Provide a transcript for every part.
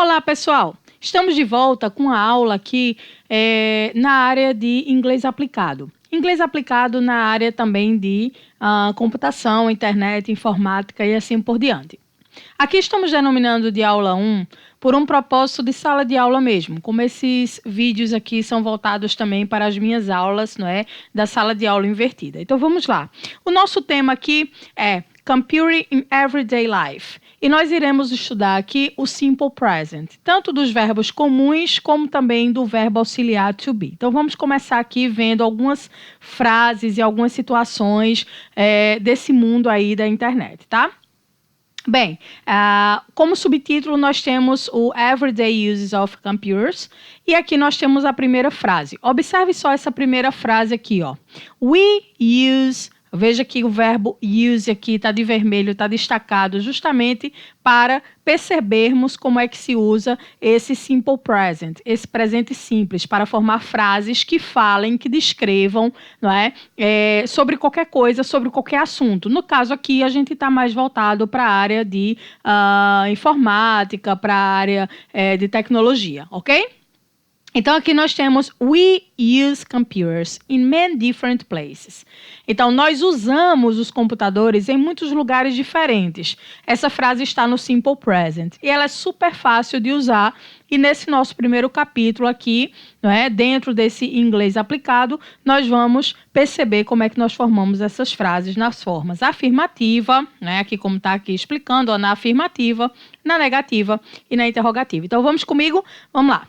Olá, pessoal! Estamos de volta com a aula aqui na área de inglês aplicado. Inglês aplicado na área também de computação, internet, informática e assim por diante. Aqui estamos denominando de aula 1 por um propósito de sala de aula mesmo, como esses vídeos aqui são voltados também para as minhas aulas, não é, da sala de aula invertida. Então vamos lá. O nosso tema aqui é Computing in Everyday Life. E nós iremos estudar aqui o Simple Present, tanto dos verbos comuns como também do verbo auxiliar to be. Então vamos começar aqui vendo algumas frases e algumas situações desse mundo aí da internet, tá? Bem, como subtítulo nós temos o Everyday Uses of Computers e aqui nós temos a primeira frase. Observe só essa primeira frase aqui, ó. We use, veja que o verbo use aqui está de vermelho, está destacado justamente para percebermos como é que se usa esse simple present, esse presente simples, para formar frases que falem, que descrevam, não é, sobre qualquer coisa, sobre qualquer assunto. No caso aqui, a gente está mais voltado para a área de informática, para a área de tecnologia, ok? Então, aqui nós temos we use computers in many different places. Então, nós usamos os computadores em muitos lugares diferentes. Essa frase está no Simple Present e ela é super fácil de usar. E nesse nosso primeiro capítulo aqui, não é, dentro desse inglês aplicado, nós vamos perceber como é que nós formamos essas frases nas formas afirmativa, né, aqui como está aqui explicando, ó, na afirmativa, na negativa e na interrogativa. Então, vamos comigo? Vamos lá.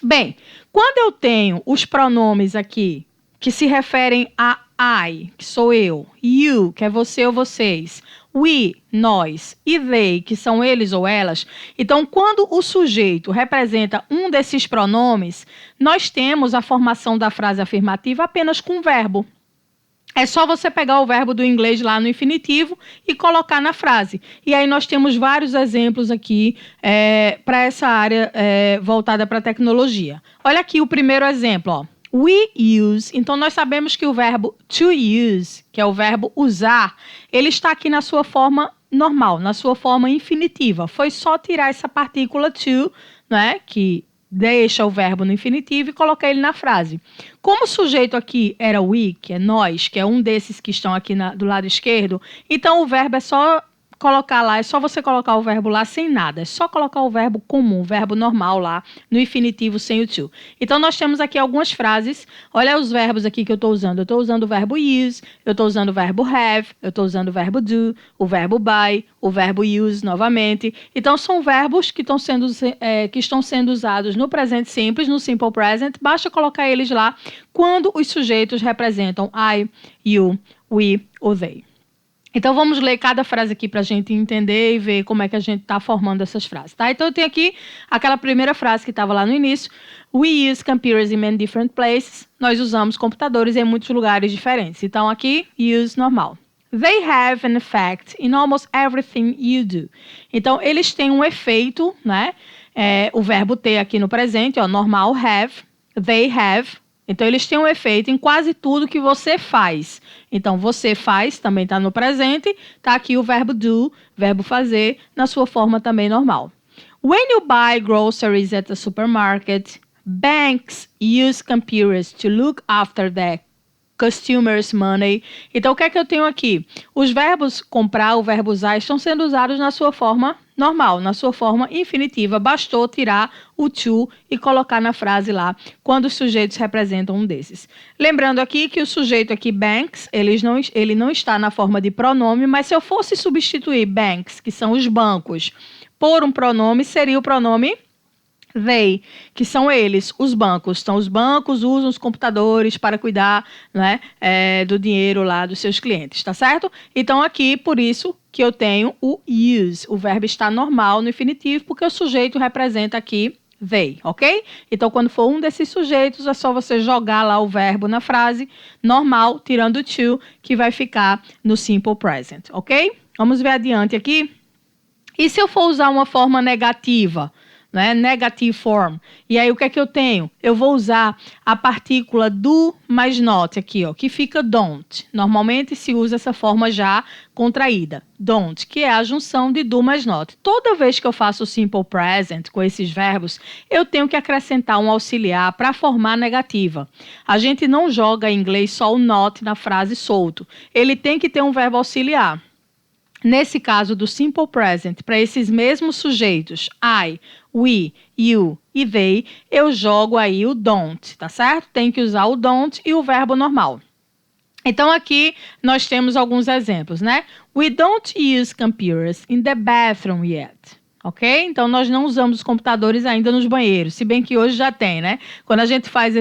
Bem, quando eu tenho os pronomes aqui que se referem a I, que sou eu, you, que é você ou vocês, we, nós, e they, que são eles ou elas, então quando o sujeito representa um desses pronomes, nós temos a formação da frase afirmativa apenas com verbo. É só você pegar o verbo do inglês lá no infinitivo e colocar na frase. E aí nós temos vários exemplos aqui para essa área voltada para a tecnologia. Olha aqui o primeiro exemplo, ó. We use, então nós sabemos que o verbo to use, que é o verbo usar, ele está aqui na sua forma normal, na sua forma infinitiva. Foi só tirar essa partícula to, né, que deixa o verbo no infinitivo e colocar ele na frase. Como o sujeito aqui era we, que é nós, que é um desses que estão aqui do lado esquerdo, então o verbo é só colocar lá, é só você colocar o verbo lá sem nada, é só colocar o verbo comum, o verbo normal lá, no infinitivo sem o to. Então nós temos aqui algumas frases, olha os verbos aqui que eu estou usando o verbo use, eu estou usando o verbo have, eu estou usando o verbo do, o verbo buy, o verbo use novamente. Então são verbos que estão sendo usados no presente simples, no simple present, basta colocar eles lá quando os sujeitos representam I, you, we ou they. Então, vamos ler cada frase aqui para a gente entender e ver como é que a gente está formando essas frases, tá? Então, eu tenho aqui aquela primeira frase que estava lá no início. We use computers in many different places. Nós usamos computadores em muitos lugares diferentes. Então, aqui, use normal. They have an effect in almost everything you do. Então, eles têm um efeito, né? O verbo ter aqui no presente, ó, normal, have. They have. Então, eles têm um efeito em quase tudo que você faz. Então, você faz, também está no presente. Está aqui o verbo do, verbo fazer, na sua forma também normal. When you buy groceries at the supermarket, banks use computers to look after their customers' money. Então, o que é que eu tenho aqui? Os verbos comprar, o verbo usar, estão sendo usados na sua forma normal, na sua forma infinitiva. Bastou tirar o to e colocar na frase lá, quando os sujeitos representam um desses. Lembrando aqui que o sujeito aqui, banks, ele não está na forma de pronome, mas se eu fosse substituir banks, que são os bancos, por um pronome, seria o pronome they, que são eles, os bancos. Então, os bancos usam os computadores para cuidar, né, do dinheiro lá dos seus clientes, tá certo? Então, aqui, por isso que eu tenho o use. O verbo está normal no infinitivo, porque o sujeito representa aqui they, ok? Então, quando for um desses sujeitos, é só você jogar lá o verbo na frase normal, tirando o to, que vai ficar no simple present, ok? Vamos ver adiante aqui. E se eu for usar uma forma negativa? né? Negative form. E aí, o que é que eu tenho? Eu vou usar a partícula do mais not aqui, ó, que fica don't. Normalmente se usa essa forma já contraída. Don't, que é a junção de do mais not. Toda vez que eu faço o simple present com esses verbos, eu tenho que acrescentar um auxiliar para formar negativa. A gente não joga em inglês só o not na frase solto. Ele tem que ter um verbo auxiliar. Nesse caso do simple present, para esses mesmos sujeitos, I, we, you e they, eu jogo aí o don't, tá certo? Tem que usar o don't e o verbo normal. Então, aqui nós temos alguns exemplos, né? We don't use computers in the bathroom yet. Ok? Então, nós não usamos os computadores ainda nos banheiros, se bem que hoje já tem, né? Quando a gente faz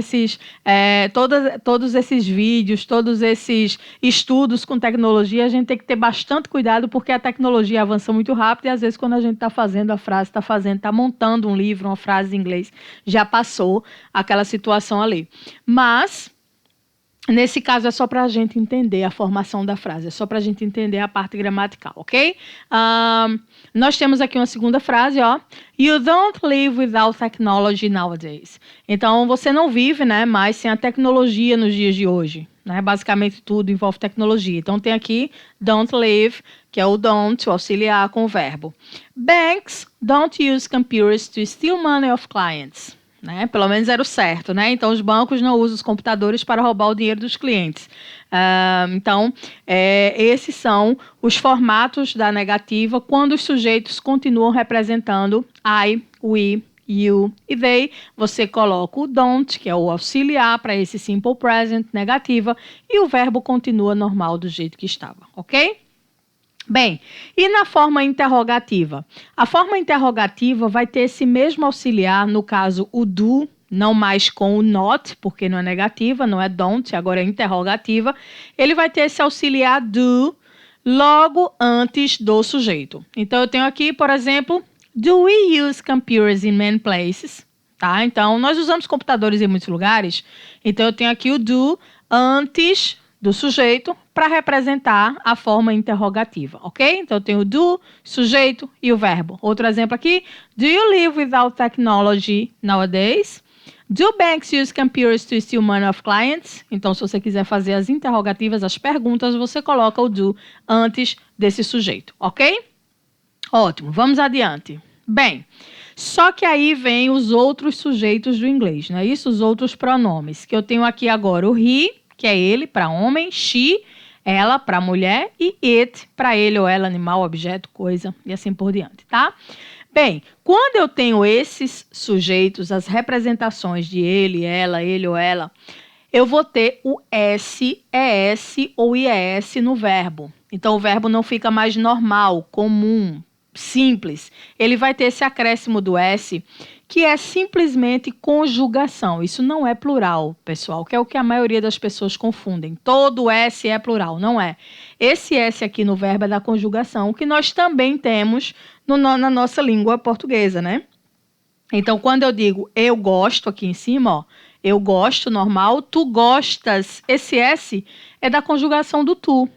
todos esses vídeos, todos esses estudos com tecnologia, a gente tem que ter bastante cuidado, porque a tecnologia avança muito rápido e, às vezes, quando a gente está fazendo a frase, está montando um livro, uma frase em inglês, já passou aquela situação ali. Mas nesse caso, é só para a gente entender a formação da frase, é só para a gente entender a parte gramatical, ok? Nós temos aqui uma segunda frase, ó. You don't live without technology nowadays. Então, você não vive, né, mais sem a tecnologia nos dias de hoje. Né? Basicamente, tudo envolve tecnologia. Então, tem aqui don't live, que é o don't, o auxiliar com o verbo. Banks don't use computers to steal money of clients. Né? Pelo menos era o certo, né? Então, os bancos não usam os computadores para roubar o dinheiro dos clientes. Então, esses são os formatos da negativa quando os sujeitos continuam representando I, we, you e they. Você coloca o don't, que é o auxiliar para esse simple present negativa, e o verbo continua normal do jeito que estava, ok? Bem, e na forma interrogativa? A forma interrogativa vai ter esse mesmo auxiliar, no caso o do, não mais com o not, porque não é negativa, não é don't, agora é interrogativa. Ele vai ter esse auxiliar do logo antes do sujeito. Então, eu tenho aqui, por exemplo, do we use computers in many places? Tá? Então, nós usamos computadores em muitos lugares. Então, eu tenho aqui o do antes do sujeito para representar a forma interrogativa, ok? Então, eu tenho o do, sujeito e o verbo. Outro exemplo aqui, do you live without technology nowadays? Do banks use computers to steal money of clients? Então, se você quiser fazer as interrogativas, as perguntas, você coloca o do antes desse sujeito, ok? Ótimo, vamos adiante. Bem, só que aí vem os outros sujeitos do inglês, não é isso? Os outros pronomes, que eu tenho aqui agora o he, que é ele, para homem, she, ela, para mulher, e it, para ele ou ela, animal, objeto, coisa, e assim por diante, tá? Bem, quando eu tenho esses sujeitos, as representações de ele ou ela, eu vou ter o S, ES ou IES no verbo. Então, o verbo não fica mais normal, comum, simples. Ele vai ter esse acréscimo do S, que é simplesmente conjugação. Isso não é plural, pessoal, que é o que a maioria das pessoas confundem. Todo S é plural, não é. Esse S aqui no verbo é da conjugação, que nós também temos na nossa língua portuguesa, né? Então, quando eu digo eu gosto aqui em cima, ó, eu gosto normal, tu gostas, esse S é da conjugação do tu.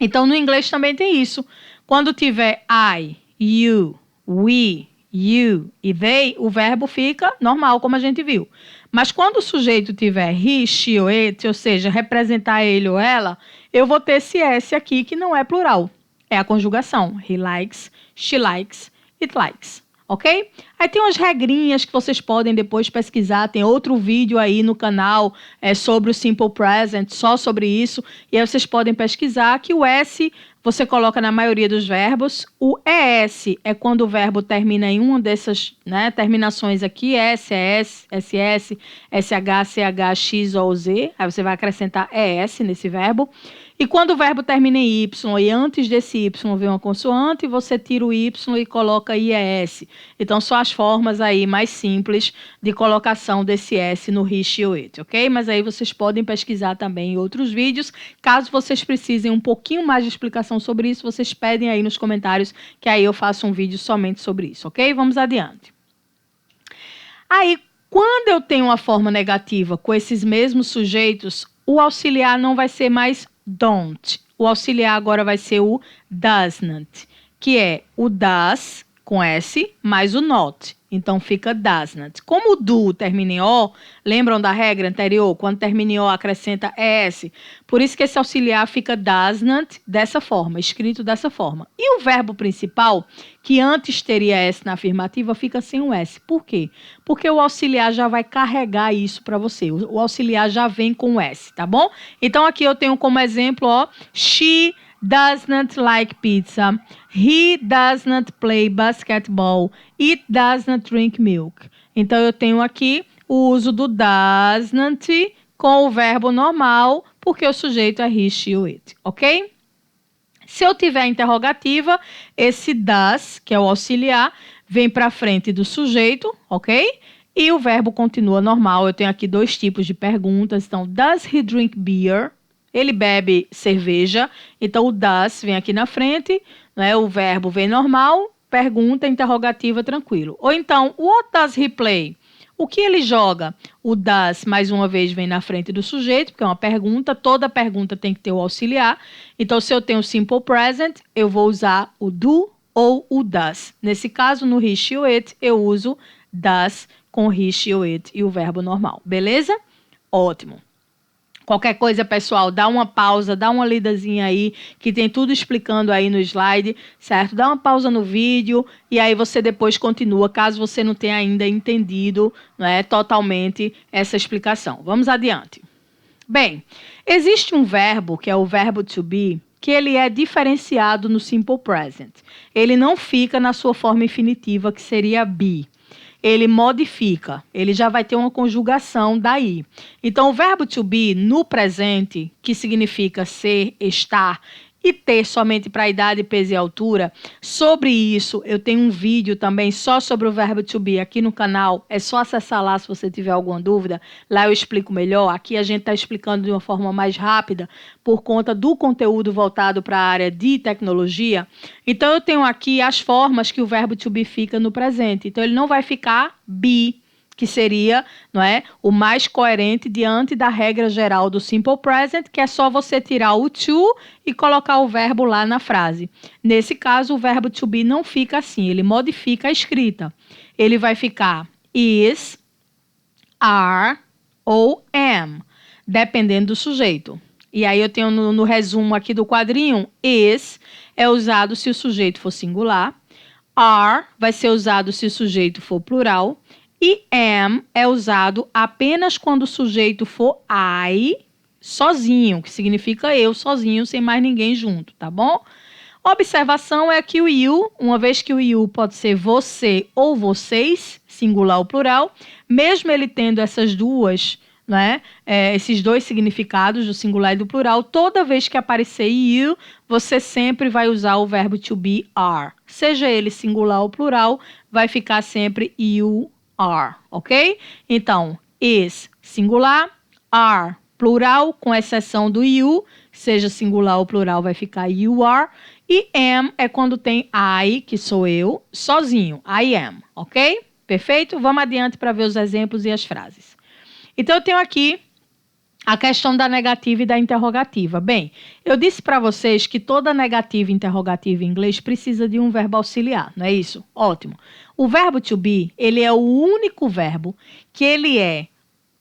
Então, no inglês também tem isso. Quando tiver I, you, we, you e they, o verbo fica normal, como a gente viu. Mas quando o sujeito tiver he, she ou it, ou seja, representar ele ou ela, eu vou ter esse S aqui, que não é plural. É a conjugação. He likes, she likes, it likes. Ok? Aí tem umas regrinhas que vocês podem depois pesquisar. Tem outro vídeo aí no canal sobre o Simple Present, só sobre isso. E aí vocês podem pesquisar que o S você coloca na maioria dos verbos. O ES é quando o verbo termina em uma dessas, né, terminações aqui. S, ES, SS, SH, CH, X ou Z. Aí você vai acrescentar ES nesse verbo. E quando o verbo termina em Y e antes desse Y vem uma consoante, você tira o Y e coloca IES. Então, são as formas aí mais simples de colocação desse S no he, she ou it, ok? Mas aí vocês podem pesquisar também em outros vídeos. Caso vocês precisem um pouquinho mais de explicação sobre isso, vocês pedem aí nos comentários, que aí eu faço um vídeo somente sobre isso, ok? Vamos adiante. Aí, quando eu tenho uma forma negativa com esses mesmos sujeitos, o auxiliar não vai ser mais don't. O auxiliar agora vai ser o does not, que é o does com S, mais o not. Então, fica does not. Como o do termina em O, lembram da regra anterior? Quando termina em O, acrescenta ES. Por isso que esse auxiliar fica does not dessa forma, escrito dessa forma. E o verbo principal, que antes teria S na afirmativa, fica sem o S. Por quê? Porque o auxiliar já vai carregar isso para você. O auxiliar já vem com o S, tá bom? Então, aqui eu tenho como exemplo, ó, she does not like pizza. He does not play basketball. It does not drink milk. Então, eu tenho aqui o uso do does not com o verbo normal, porque o sujeito é he, she ou it, ok? Se eu tiver interrogativa, esse does, que é o auxiliar, vem para frente do sujeito, ok? E o verbo continua normal. Eu tenho aqui dois tipos de perguntas. Então, does he drink beer? Ele bebe cerveja, então o does vem aqui na frente, né? O verbo vem normal, pergunta, interrogativa, tranquilo. Ou então, what does he play? O que ele joga? O does, mais uma vez, vem na frente do sujeito, porque é uma pergunta, toda pergunta tem que ter o auxiliar. Então, se eu tenho simple present, eu vou usar o do ou o does. Nesse caso, no he, she ou it, eu uso does com he, she ou it e o verbo normal. Beleza? Ótimo. Qualquer coisa, pessoal, dá uma pausa, dá uma lidazinha aí, que tem tudo explicando aí no slide, certo? Dá uma pausa no vídeo e aí você depois continua, caso você não tenha ainda entendido, né, totalmente essa explicação. Vamos adiante. Bem, existe um verbo, que é o verbo to be, que ele é diferenciado no simple present. Ele não fica na sua forma infinitiva, que seria be. Ele modifica, ele já vai ter uma conjugação daí. Então, o verbo to be no presente, que significa ser, estar, e ter somente para a idade, peso e altura, sobre isso eu tenho um vídeo também só sobre o verbo to be aqui no canal, é só acessar lá se você tiver alguma dúvida, lá eu explico melhor. Aqui a gente está explicando de uma forma mais rápida, por conta do conteúdo voltado para a área de tecnologia. Então eu tenho aqui as formas que o verbo to be fica no presente, então ele não vai ficar be, que seria, não é, o mais coerente diante da regra geral do simple present, que é só você tirar o to e colocar o verbo lá na frase. Nesse caso, o verbo to be não fica assim, ele modifica a escrita. Ele vai ficar is, are ou am, dependendo do sujeito. E aí eu tenho no resumo aqui do quadrinho, is é usado se o sujeito for singular, are vai ser usado se o sujeito for plural, e am é usado apenas quando o sujeito for I, sozinho, que significa eu sozinho, sem mais ninguém junto, tá bom? Observação é que o you, uma vez que o you pode ser você ou vocês, singular ou plural, mesmo ele tendo essas duas, né, esses dois significados, do singular e do plural, toda vez que aparecer you, você sempre vai usar o verbo to be are. Seja ele singular ou plural, vai ficar sempre you are, ok? Então, is singular, are plural, com exceção do you, seja singular ou plural, vai ficar you are, e am é quando tem I, que sou eu, sozinho, I am, ok? Perfeito? Vamos adiante para ver os exemplos e as frases. Então, eu tenho aqui a questão da negativa e da interrogativa. Bem, eu disse para vocês que toda negativa e interrogativa em inglês precisa de um verbo auxiliar, não é isso? Ótimo. O verbo to be, ele é o único verbo que ele é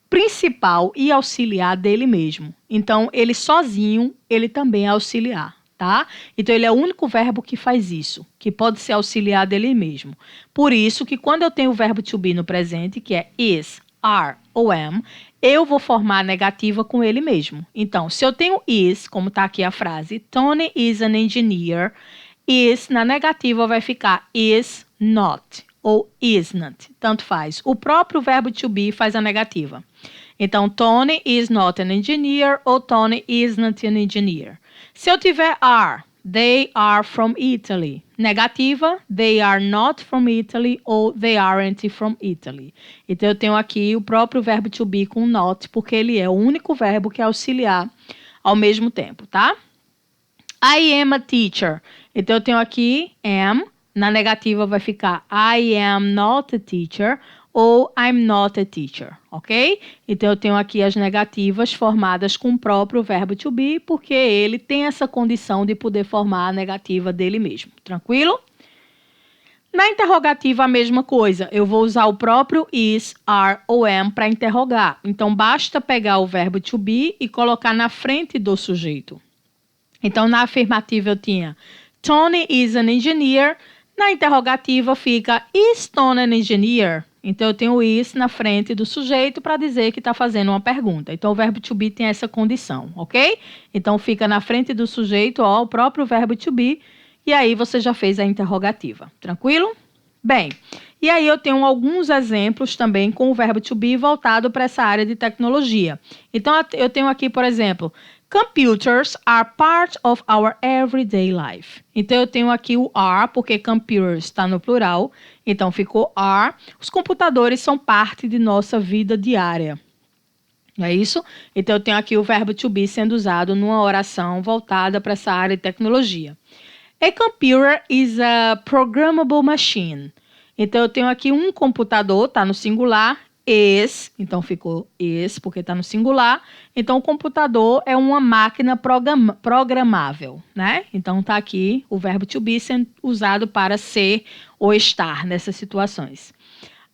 principal e auxiliar dele mesmo. Então, ele sozinho, ele também é auxiliar, tá? Então, ele é o único verbo que faz isso, que pode ser auxiliar dele mesmo. Por isso que quando eu tenho o verbo to be no presente, que é is, are ou am, eu vou formar a negativa com ele mesmo. Então, se eu tenho is, como está aqui a frase, Tony is an engineer, is na negativa vai ficar is not ou isn't, tanto faz. O próprio verbo to be faz a negativa. Então, Tony is not an engineer ou Tony isn't an engineer. Se eu tiver are, they are from Italy. Negativa, they are not from Italy ou they aren't from Italy. Então, eu tenho aqui o próprio verbo to be com not, porque ele é o único verbo que é auxiliar ao mesmo tempo, tá? I am a teacher. Então, eu tenho aqui am. Na negativa vai ficar I am not a teacher ou I'm not a teacher, ok? Então, eu tenho aqui as negativas formadas com o próprio verbo to be, porque ele tem essa condição de poder formar a negativa dele mesmo, tranquilo? Na interrogativa, a mesma coisa. Eu vou usar o próprio is, are ou am para interrogar. Então, basta pegar o verbo to be e colocar na frente do sujeito. Então, na afirmativa eu tinha Tony is an engineer. Na interrogativa fica is Tony an engineer? Então, eu tenho o is na frente do sujeito para dizer que está fazendo uma pergunta. Então, o verbo to be tem essa condição, ok? Então, fica na frente do sujeito, ó, o próprio verbo to be, e aí você já fez a interrogativa. Tranquilo? Bem, e aí eu tenho alguns exemplos também com o verbo to be voltado para essa área de tecnologia. Então, eu tenho aqui, por exemplo, computers are part of our everyday life. Então, eu tenho aqui o are, porque computers está no plural. Então, ficou are. Os computadores são parte de nossa vida diária. Não é isso? Então, eu tenho aqui o verbo to be sendo usado numa oração voltada para essa área de tecnologia. A computer is a programmable machine. Então, eu tenho aqui um computador, está no singular, is, então ficou is, porque está no singular. Então, o computador é uma máquina programável, né? Então, está aqui o verbo to be sendo usado para ser ou estar nessas situações.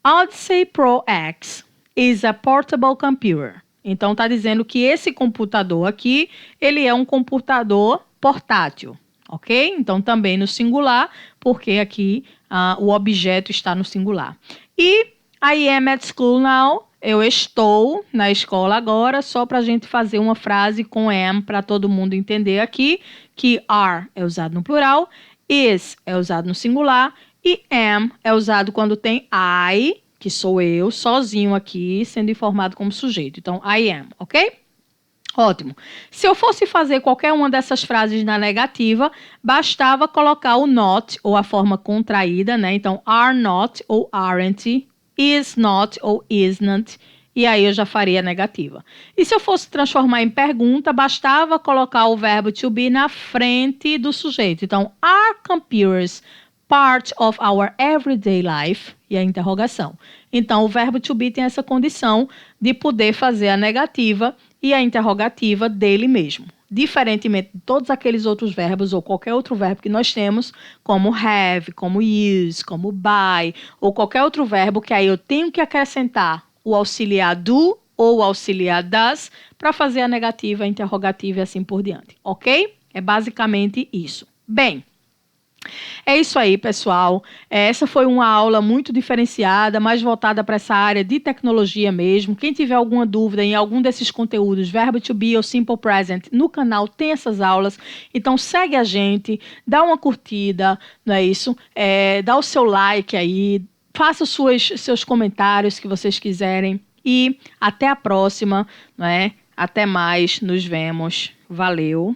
Odyssey Pro X is a portable computer. Então, está dizendo que esse computador aqui, ele é um computador portátil. Ok? Então, também no singular, porque aqui o objeto está no singular. E I am at school now. Eu estou na escola agora, só para a gente fazer uma frase com am, para todo mundo entender aqui, que are é usado no plural, is é usado no singular, e am é usado quando tem I, que sou eu, sozinho aqui, sendo informado como sujeito. Então, I am, ok? Ótimo. Se eu fosse fazer qualquer uma dessas frases na negativa, bastava colocar o not, ou a forma contraída, né? Então, are not ou aren't, is not ou isn't, e aí eu já faria a negativa. E se eu fosse transformar em pergunta, bastava colocar o verbo to be na frente do sujeito. Então, are computers part of our everyday life? E a interrogação. Então, o verbo to be tem essa condição de poder fazer a negativa e a interrogativa dele mesmo. Diferentemente de todos aqueles outros verbos ou qualquer outro verbo que nós temos, como have, como use, como buy, ou qualquer outro verbo que aí eu tenho que acrescentar o auxiliar do ou o auxiliar das para fazer a negativa, a interrogativa e assim por diante, ok? É basicamente isso. Bem, é isso aí, pessoal. Essa foi uma aula muito diferenciada, mais voltada para essa área de tecnologia mesmo. Quem tiver alguma dúvida em algum desses conteúdos, verbo to be ou simple present, no canal tem essas aulas. Então segue a gente, dá uma curtida, não é isso? Dá o seu like aí, faça seus comentários que vocês quiserem. E até a próxima, não é? Até mais, nos vemos. Valeu!